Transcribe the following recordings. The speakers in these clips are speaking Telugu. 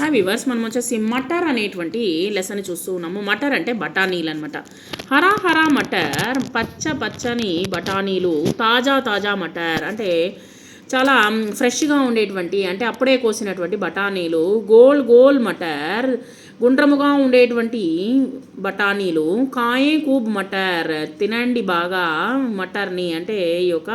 హాయ్ వ్యూవర్స్, మనం వచ్చేసి మటర్ అనేటువంటి లెసన్ చూస్తూ ఉన్నాము. మటర్ అంటే బఠానీలు అనమాట. హరా హరా మటర్, పచ్చని బఠానీలు. తాజా మటర్ అంటే చాలా ఫ్రెష్గా ఉండేటువంటి, అంటే అప్పుడే కోసినటువంటి బఠానీలు. గోల్ మటర్, గుండ్రముగా ఉండేటువంటి బఠానీలు. కాయే కూబ్ మటర్, తినండి బాగా మటర్ని, అంటే ఈ యొక్క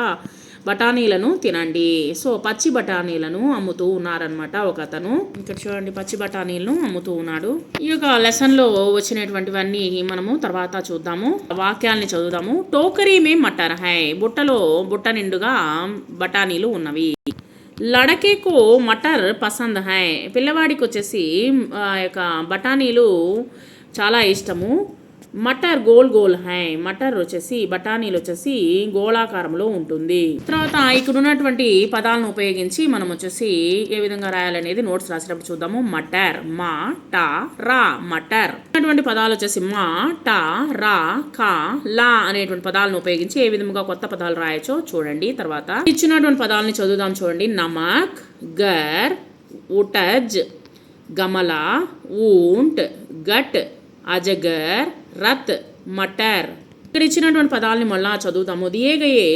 బఠానీలను తినండి. సో పచ్చి బఠానీలను అమ్ముతూ ఉన్నారనమాట ఒక అతను. ఇక్కడ చూడండి, పచ్చి బఠానీలను అమ్ముతూ ఉన్నాడు. ఈ యొక్క లెసన్లో వచ్చినటువంటివన్నీ మనము తర్వాత చూద్దాము. వాక్యాలని చదువుదాము. టోకరీ మే మటర్ హై, బుట్ట నిండుగా బఠానీలు ఉన్నవి. లడకేకో మటర్ పసంద్ హై, పిల్లవాడికి వచ్చేసి యొక్క బఠానీలు చాలా ఇష్టము. మటర్ గోల్ హై, మటర్ వచ్చేసి బఠానీలు వచ్చేసి గోళాకారంలో ఉంటుంది. తర్వాత ఇక్కడ ఉన్నటువంటి పదాలను ఉపయోగించి మనం వచ్చేసి ఏ విధంగా రాయాలనేది నోట్స్ రాసేటప్పుడు చూద్దాము. మటర్, మా టా రా, మటర్. అటువంటి పదాలు వచ్చేసి మా టా రా కా లా అనేటువంటి పదాలను ఉపయోగించి ఏ విధంగా కొత్త పదాలు రాయొచ్చో చూడండి. తర్వాత ఇచ్చినటువంటి పదాలని చదువుదాం చూడండి. నమక్, గర్, ఉటజ్, గమలా, ఊంట్, గట్, అజగర్, రత్, మటర్. ఇక్కడ ఇచ్చినటువంటి పదాలని మళ్ళా చదువుతాము. దియే గయే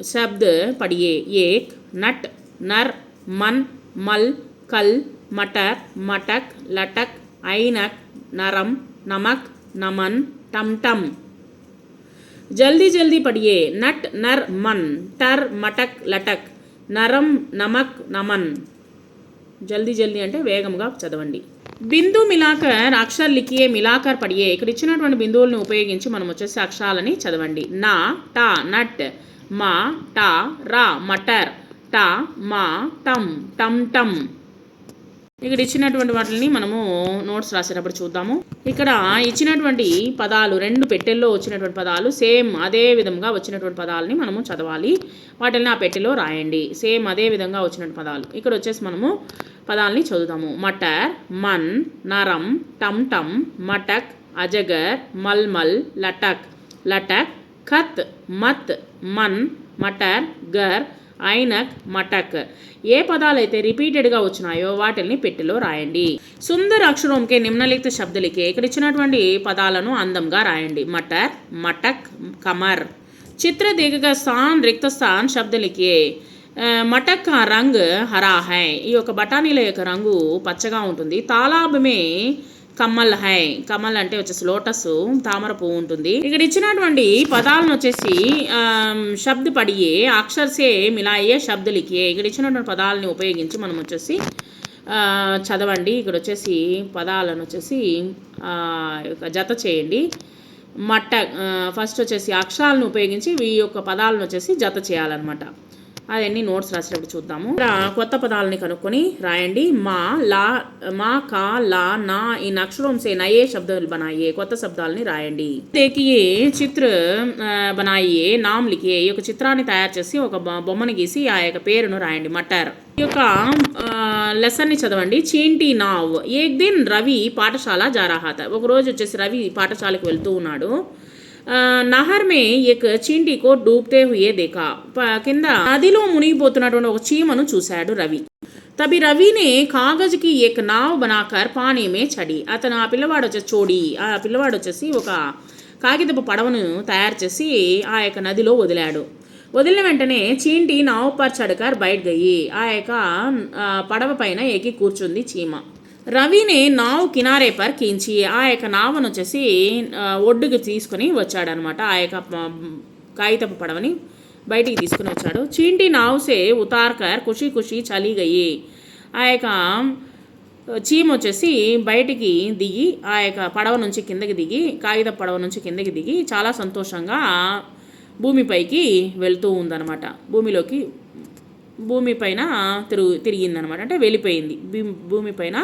శబ్ద్ పడియే. ఏక్, నట్, నర్, మన్, మల్, కల్, మటర్, మటక్, లటక్, ఐనక్, నరం, నమక్, నమన్, టమ్ టమ్. జల్దీ పడియే. నట్, నర్, మన్, టర్, మటక్, లటక్, నరం, నమక్, నమన్. జల్దీ అంటే వేగంగా చదవండి. బిందు మిలాకర్ అక్షర్ లిఖియే, మిలాకర్ పడియే. ఇక్కడ ఇచ్చినటువంటి బిందువులను ఉపయోగించి మనం వచ్చేసి అక్షరాలని చదవండి. నా టా నట్, మా టా రా మటర్, టా మా టమ్ టమ్ టమ్. ఇక్కడ ఇచ్చినటువంటి వాటిని మనము నోట్స్ రాసేటప్పుడు చూద్దాము. ఇక్కడ ఇచ్చినటువంటి పదాలు, రెండు పెట్టెల్లో వచ్చినటువంటి పదాలు సేమ్ అదే విధంగా వచ్చినటువంటి పదాలని మనము చదవాలి. వాటిని ఆ పెట్టెలో రాయండి. సేమ్ అదే విధంగా వచ్చినటువంటి పదాలు. ఇక్కడ వచ్చేసి మనము పదాలని చదువుతాము. మటర్, మన్, నరం, టమ్ టమ్, మటక్, అజగర్, మల్మల్, లటక్, ఖత్, మత్, మన్, మటర్, గర్, ఐనక్, మటక్. ఏ పదాలైతే రిపీటెడ్గా వచ్చినాయో వాటిని పెట్టెలో రాయండి. సుందర్ అక్షరంకే నిమ్నలిఖిత శబ్దలికే. ఇక్కడ ఇచ్చినటువంటి పదాలను అందంగా రాయండి. మటర్, మటక్, కమర్. చిత్ర దీర్ఘ స్థాన్ రిక్త స్థాన్ శబ్దలికే. మటక్ కా రంగ్ హరా హై, ఈ యొక్క బఠానీల యొక్క రంగు పచ్చగా ఉంటుంది. తాలాబ్ మే కమ్మల్ హై, కమల్ అంటే వచ్చేసి లోటస్, తామర పువ్వు ఉంటుంది. ఇక్కడ ఇచ్చినటువంటి పదాలను వచ్చేసి శబ్ద పడియే, అక్షర్ సే మిలాయే శబ్ద లిఖియే. ఇక్కడ ఇచ్చినటువంటి పదాలని ఉపయోగించి మనం వచ్చేసి చదవండి. ఇక్కడ వచ్చేసి పదాలను వచ్చేసి జత చేయండి. ఫస్ట్ వచ్చేసి అక్షరాలను ఉపయోగించి ఈ యొక్క పదాలను వచ్చేసి జత చేయాలన్నమాట. అవన్నీ నోట్స్ రాసేటప్పుడు చూద్దాము. ఇక్కడ కొత్త పదాలని కనుక్కొని రాయండి. మా లా, మా కా లా నా ఇన్ అక్షరం సే నయే శబ్దాలు బనాయే, కొత్త శబ్దాలని రాయండి. దేకియే చిత్ర బనాయే, నామ్ లిఖియే. ఈ యొక్క చిత్రాన్ని తయారు చేసి ఒక బొమ్మని గీసి ఆ యొక్క పేరును రాయండి. మటర్. ఈ యొక్క లెసన్ని చదవండి. చీంటీ నావ్. ఏక్ దిన్ రవి పాఠశాల జా రహా థా. ఒకరోజు వచ్చేసి రవి పాఠశాలకు వెళ్తూ ఉన్నాడు. నహర్ మే ఏక్ చీంటీ కో డూబ్తే హుయే దేఖా. కింద నదిలో మునిగిపోతున్నటువంటి ఒక చీమను చూశాడు రవి. తబి రవినే కాగజ్కి ఏక్ నావ్ బనాకర్ పానీ మే చడి. అతను ఆ పిల్లవాడు వచ్చేసి ఒక కాగితపు పడవను తయారు చేసి ఆ యొక్క నదిలో వదిలాడు. వదిలిన వెంటనే చీంటీ నావ్ పర్ చడకర్ బయట గయి. ఆ యొక్క పడవ పైన ఎక్కి కూర్చుంది చీమ. రవినే నావ్ కినారే పర్ కించి, ఆ యొక్క నావను వచ్చేసి ఒడ్డుకు తీసుకొని వచ్చాడనమాట. ఆ యొక్క కాగితపు పడవని బయటికి తీసుకుని వచ్చాడు. చీంటీ నావ్సే ఉతార్కర్ ఖుషి చలి గయి. ఆ యొక్క చీమ వచ్చేసి బయటికి దిగి ఆ యొక్క పడవ నుంచి కిందకి దిగి, కాగితపు పడవ నుంచి కిందకి దిగి చాలా సంతోషంగా భూమిపైకి వెళ్తూ ఉందన్నమాట. భూమిపైన తిరిగిందనమాట, అంటే వెళ్ళిపోయింది. భూమిపైన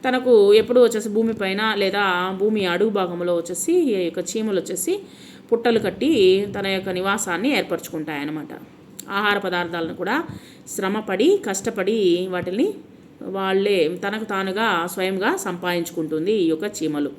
తనకు ఎప్పుడు వచ్చేసి భూమిపైన లేదా భూమి అడుగు భాగంలో వచ్చేసి ఈ యొక్క చీమలు వచ్చేసి పుట్టలు కట్టి తన యొక్క నివాసాన్ని ఏర్పరచుకుంటాయన్నమాట. ఆహార పదార్థాలను కూడా శ్రమపడి కష్టపడి వాటిని తనకు తానుగా స్వయంగా సంపాదించుకుంటుంది ఈ యొక్క చీమలు.